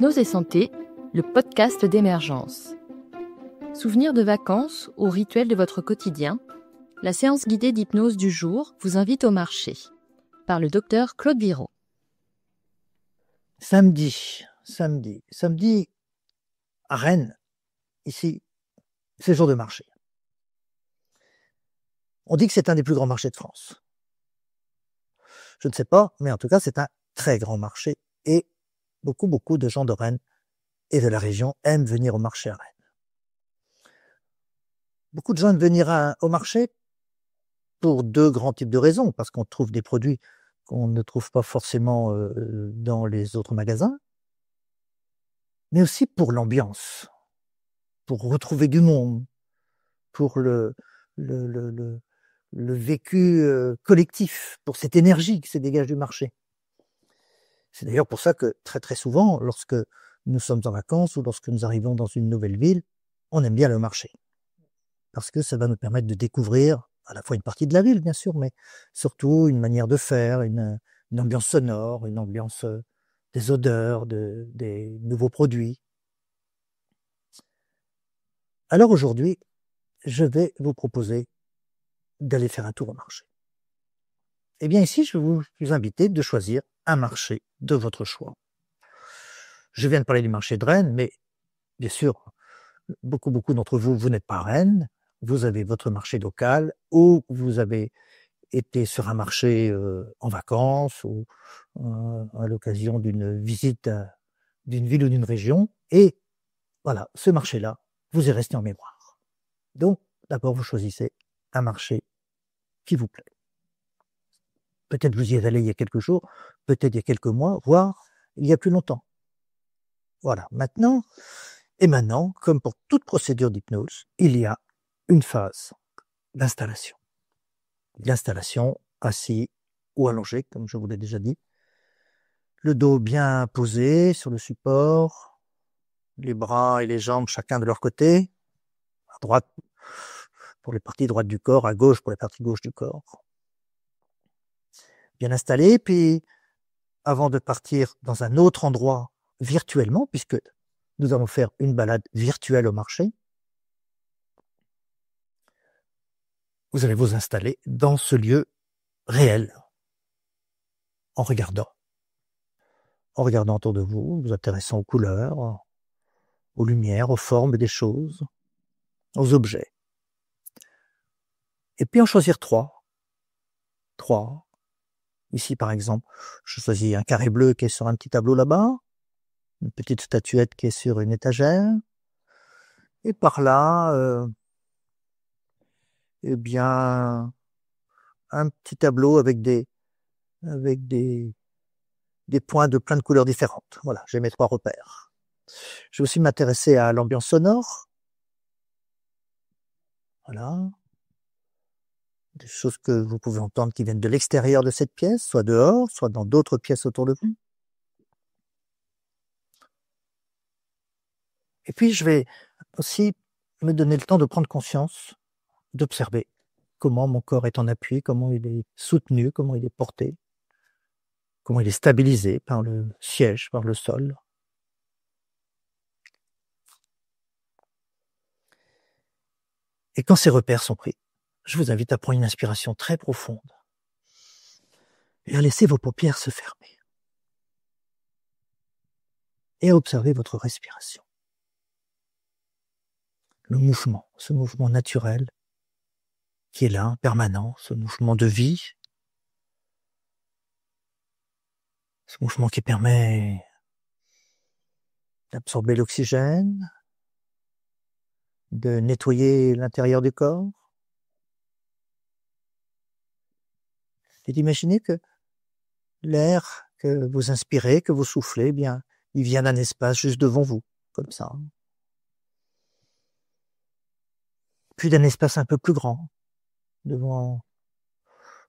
Hypnose et santé, le podcast d'Émergence. Souvenirs de vacances ou rituels de votre quotidien, la séance guidée d'hypnose du jour vous invite au marché, par le docteur Claude Biraud. Samedi, à Rennes, ici, c'est jour de marché. On dit que c'est un des plus grands marchés de France. Je ne sais pas, mais en tout cas, c'est un très grand marché et beaucoup de gens de Rennes et de la région aiment venir au marché à Rennes. Beaucoup de gens aiment venir au marché pour deux grands types de raisons, parce qu'on trouve des produits qu'on ne trouve pas forcément dans les autres magasins, mais aussi pour l'ambiance, pour retrouver du monde, pour le vécu collectif, pour cette énergie qui se dégage du marché. C'est d'ailleurs pour ça que très souvent, lorsque nous sommes en vacances ou lorsque nous arrivons dans une nouvelle ville, on aime bien le marché. Parce que ça va nous permettre de découvrir à la fois une partie de la ville, bien sûr, mais surtout une manière de faire, une ambiance sonore, une ambiance des odeurs, des nouveaux produits. Alors aujourd'hui, je vais vous proposer d'aller faire un tour au marché. Eh bien ici, je vais vous inviter de choisir un marché de votre choix. Je viens de parler du marché de Rennes, mais bien sûr, beaucoup d'entre vous, vous n'êtes pas à Rennes, vous avez votre marché local, ou vous avez été sur un marché en vacances, ou à l'occasion d'une visite d'une ville ou d'une région, et voilà, ce marché-là vous est resté en mémoire. Donc, d'abord, vous choisissez un marché qui vous plaît. Peut-être vous y êtes allé il y a quelques jours, peut-être il y a quelques mois, voire il y a plus longtemps. Voilà, maintenant, comme pour toute procédure d'hypnose, il y a une phase d'installation. L'installation assis ou allongé, comme je vous l'ai déjà dit. Le dos bien posé sur le support, les bras et les jambes chacun de leur côté, à droite pour les parties droites du corps, à gauche pour les parties gauche du corps. Bien installé, puis avant de partir dans un autre endroit virtuellement, puisque nous allons faire une balade virtuelle au marché, vous allez vous installer dans ce lieu réel, en regardant autour de vous, vous intéressant aux couleurs, aux lumières, aux formes des choses, aux objets. Et puis en choisir trois. Ici par exemple, je choisis un carré bleu qui est sur un petit tableau là-bas, une petite statuette qui est sur une étagère, et par là, eh bien, un petit tableau avec des points de plein de couleurs différentes. Voilà, j'ai mes trois repères. Je vais aussi m'intéresser à l'ambiance sonore. Voilà. Des choses que vous pouvez entendre qui viennent de l'extérieur de cette pièce, soit dehors, soit dans d'autres pièces autour de vous. Et puis, je vais aussi me donner le temps de prendre conscience, d'observer comment mon corps est en appui, comment il est soutenu, comment il est porté, comment il est stabilisé par le siège, par le sol. Et quand ces repères sont pris, je vous invite à prendre une inspiration très profonde et à laisser vos paupières se fermer et à observer votre respiration. Le mouvement, ce mouvement naturel qui est là, permanent, ce mouvement de vie, ce mouvement qui permet d'absorber l'oxygène, de nettoyer l'intérieur du corps, et d'imaginer que l'air que vous inspirez, que vous soufflez, eh bien, il vient d'un espace juste devant vous, comme ça. Puis d'un espace un peu plus grand, devant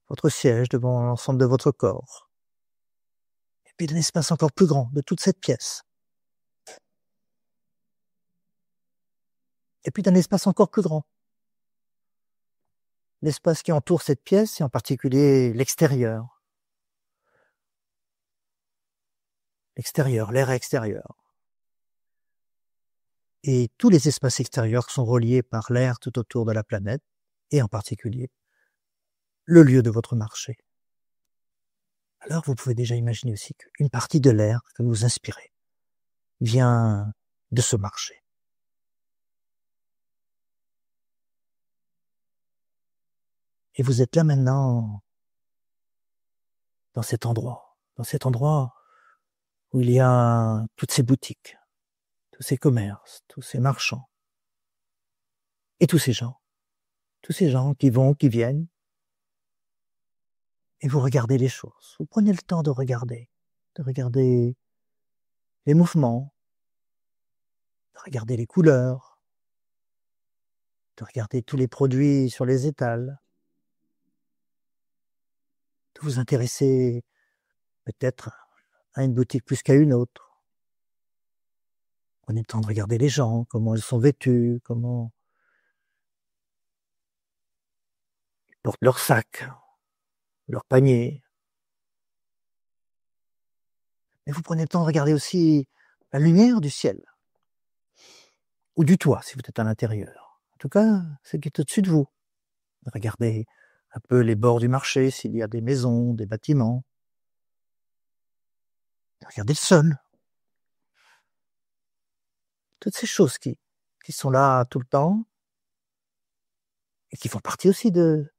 votre siège, devant l'ensemble de votre corps. Et puis d'un espace encore plus grand, de toute cette pièce. Et puis d'un espace encore plus grand. L'espace qui entoure cette pièce, et en particulier l'extérieur. L'extérieur, l'air extérieur. et tous les espaces extérieurs sont reliés par l'air tout autour de la planète, et en particulier le lieu de votre marché. Alors vous pouvez déjà imaginer aussi qu'une partie de l'air que vous inspirez vient de ce marché. Et vous êtes là maintenant, dans cet endroit où il y a toutes ces boutiques, tous ces commerces, tous ces marchands, et tous ces gens qui vont, qui viennent, et vous regardez les choses. Vous prenez le temps de regarder les mouvements, de regarder les couleurs, de regarder tous les produits sur les étals, de vous intéresser peut-être à une boutique plus qu'à une autre. Prenez le temps de regarder les gens, comment ils sont vêtus, comment ils portent leur sac, leur panier. Mais vous prenez le temps de regarder aussi la lumière du ciel, ou du toit si vous êtes à l'intérieur. En tout cas, ce qui est au-dessus de vous. Regardez un peu les bords du marché, s'il y a des maisons, des bâtiments. Regardez le sol. Toutes ces choses qui sont là tout le temps et qui font partie aussi de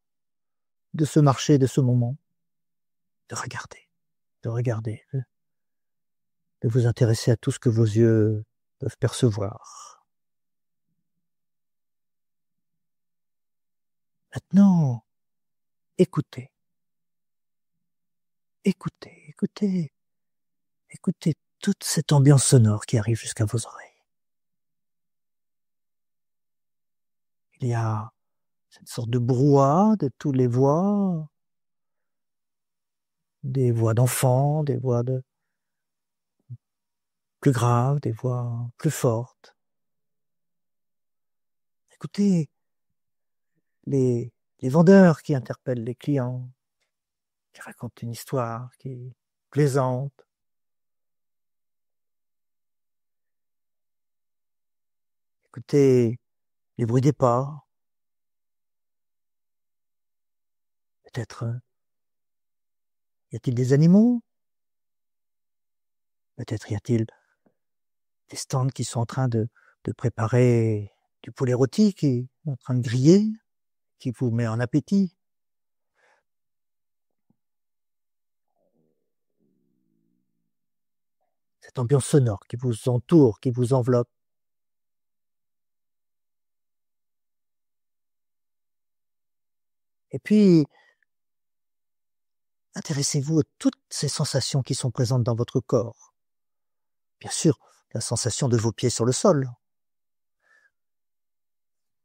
ce marché, de ce moment. De regarder, de vous intéresser à tout ce que vos yeux peuvent percevoir. Maintenant, écoutez. Écoutez toute cette ambiance sonore qui arrive jusqu'à vos oreilles. Il y a cette sorte de brouhaha de toutes les voix, des voix d'enfants, des voix plus graves, des voix plus fortes. Écoutez les vendeurs qui interpellent les clients, qui racontent une histoire, qui plaisantent. Écoutez les bruits des pas. Peut-être y a-t-il des animaux? Peut-être y a-t-il des stands qui sont en train de préparer du poulet rôti, qui est en train de griller, qui vous met en appétit. Cette ambiance sonore qui vous entoure, qui vous enveloppe. Et puis, intéressez-vous à toutes ces sensations qui sont présentes dans votre corps. Bien sûr, la sensation de vos pieds sur le sol,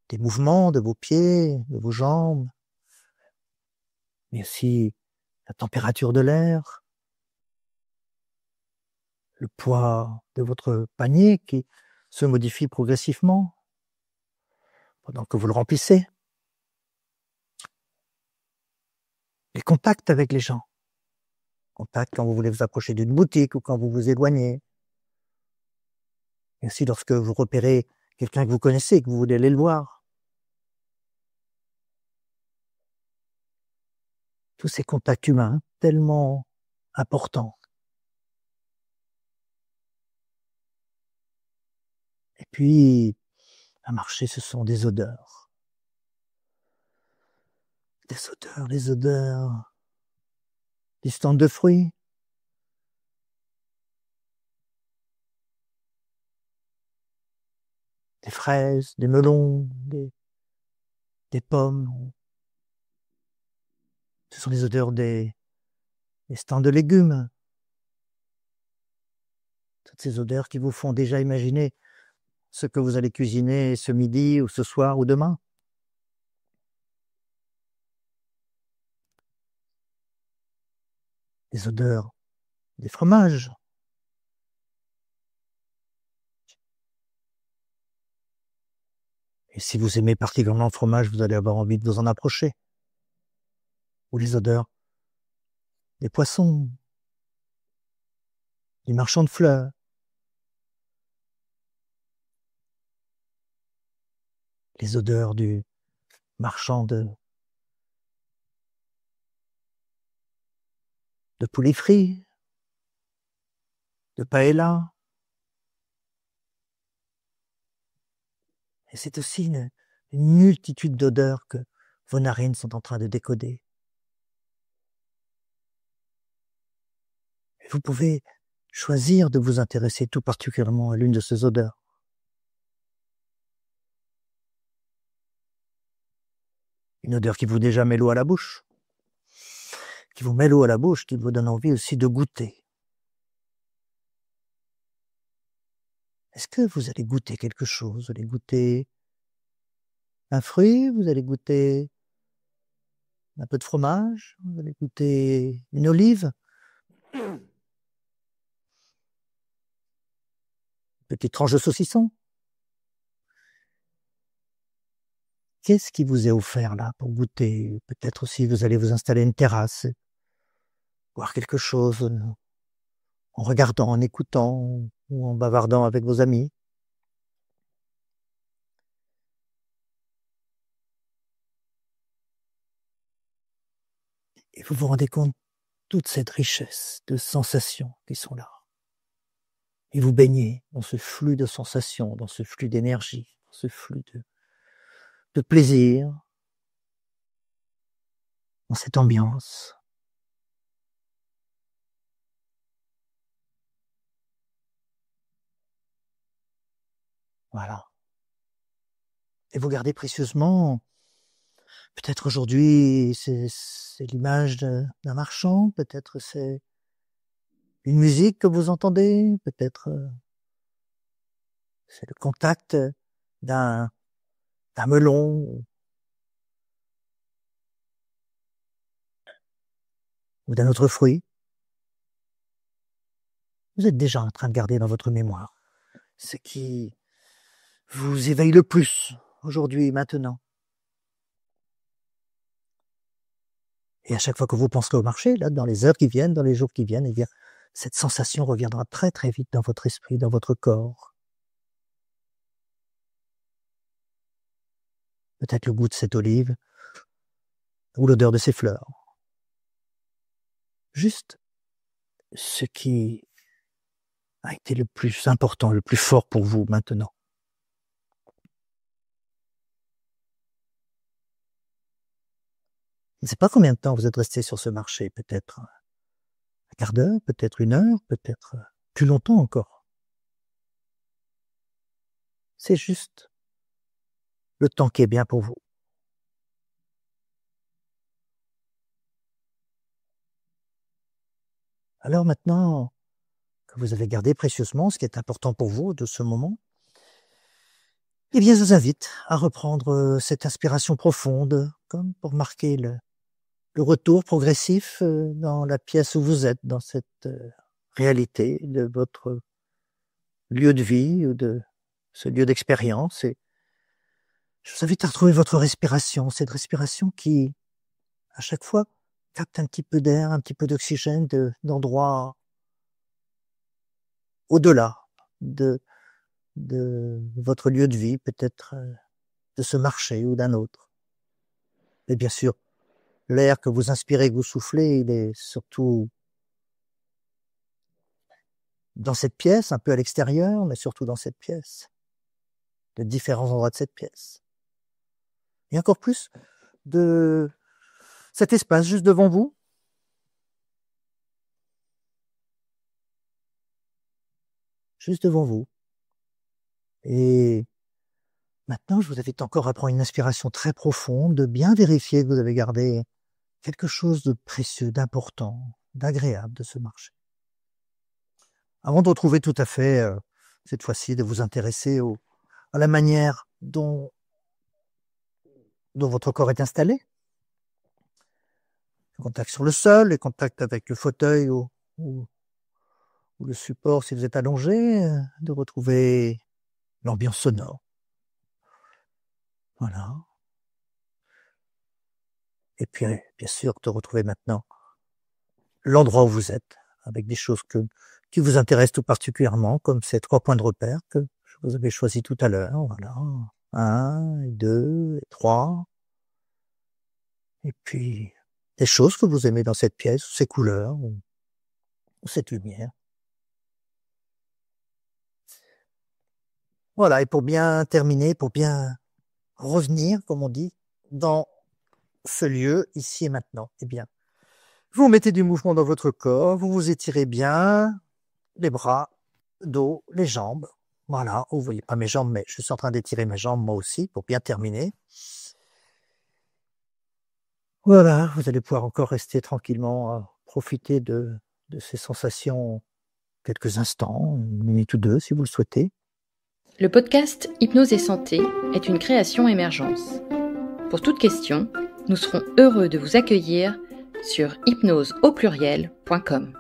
des mouvements de vos pieds, de vos jambes, mais aussi la température de l'air, le poids de votre panier qui se modifie progressivement pendant que vous le remplissez. Les contacts avec les gens. Contact quand vous voulez vous approcher d'une boutique ou quand vous vous éloignez. Et aussi lorsque vous repérez quelqu'un que vous connaissez, que vous voulez aller le voir. Tous ces contacts humains tellement importants. Et puis, un marché, ce sont des odeurs. Des odeurs. Des stands de fruits. Des fraises, des melons, des pommes. Ce sont les odeurs des stands de légumes. Toutes ces odeurs qui vous font déjà imaginer ce que vous allez cuisiner ce midi ou ce soir ou demain. Les odeurs des fromages. Et si vous aimez particulièrement le fromage, vous allez avoir envie de vous en approcher. Ou les odeurs des poissons, du marchand de fleurs. les odeurs du marchand de poulet frit, de paella. Et c'est aussi une multitude d'odeurs que vos narines sont en train de décoder. Et vous pouvez choisir de vous intéresser tout particulièrement à l'une de ces odeurs. Une odeur qui vous déjà met l'eau à la bouche, qui vous met l'eau à la bouche, qui vous donne envie aussi de goûter. Est-ce que vous allez goûter quelque chose? Vous allez goûter un fruit? Vous allez goûter un peu de fromage? Vous allez goûter une olive? Une petite tranche de saucisson? Qu'est-ce qui vous est offert là pour goûter? Peut-être aussi vous allez vous installer à une terrasse, boire quelque chose en regardant, en écoutant ou en bavardant avec vos amis. Et vous vous rendez compte de toute cette richesse de sensations qui sont là. Et vous baignez dans ce flux de sensations, dans ce flux d'énergie, dans ce flux de plaisir, dans cette ambiance. Voilà. Et vous gardez précieusement, peut-être aujourd'hui c'est l'image d'un marchand, peut-être c'est une musique que vous entendez, peut-être c'est le contact d'un melon ou d'un autre fruit. Vous êtes déjà en train de garder dans votre mémoire ce qui vous éveille le plus aujourd'hui, maintenant. Et à chaque fois que vous penserez au marché, là, dans les heures qui viennent, dans les jours qui viennent, eh bien, cette sensation reviendra très très vite dans votre esprit, dans votre corps. Peut-être le goût de cette olive ou l'odeur de ces fleurs. Juste ce qui a été le plus important, le plus fort pour vous maintenant. Je ne sais pas combien de temps vous êtes resté sur ce marché, peut-être un quart d'heure, peut-être une heure, peut-être plus longtemps encore. C'est juste le temps qui est bien pour vous. Alors maintenant que vous avez gardé précieusement ce qui est important pour vous de ce moment, eh bien je vous invite à reprendre cette inspiration profonde, comme pour marquer le retour progressif dans la pièce où vous êtes, dans cette réalité de votre lieu de vie ou de ce lieu d'expérience. Et je vous invite à retrouver votre respiration, cette respiration qui, à chaque fois, capte un petit peu d'air, un petit peu d'oxygène d'endroits au-delà de votre lieu de vie, peut-être de ce marché ou d'un autre. Et bien sûr, l'air que vous inspirez, que vous soufflez, il est surtout dans cette pièce, un peu à l'extérieur, mais surtout dans cette pièce, de différents endroits de cette pièce. Et encore plus de cet espace juste devant vous. Juste devant vous. Et maintenant, je vous invite encore à prendre une inspiration très profonde, de bien vérifier que vous avez gardé quelque chose de précieux, d'important, d'agréable de ce marché. Avant de retrouver tout à fait, cette fois-ci, de vous intéresser à la manière dont votre corps est installé. Le contact sur le sol, les contacts avec le fauteuil ou le support si vous êtes allongé, de retrouver l'ambiance sonore. Voilà. Et puis, bien sûr, de retrouver maintenant l'endroit où vous êtes, avec des choses qui vous intéressent tout particulièrement, comme ces 3 points de repère que je vous avais choisis tout à l'heure. Voilà. 1, et 2, et 3. Et puis, des choses que vous aimez dans cette pièce, ces couleurs, ou cette lumière. Voilà, et pour bien terminer, pour bien revenir, comme on dit, dans ce lieu, ici et maintenant, eh bien, vous mettez du mouvement dans votre corps, vous vous étirez bien, les bras, le dos, les jambes. Voilà, vous voyez pas mes jambes, mais je suis en train d'étirer mes jambes moi aussi, pour bien terminer. Voilà, vous allez pouvoir encore rester tranquillement, profiter de ces sensations quelques instants, 1 minute ou 2 si vous le souhaitez. Le podcast Hypnose et Santé est une création Émergence. Pour toute question, nous serons heureux de vous accueillir sur hypnoseaupluriel.com.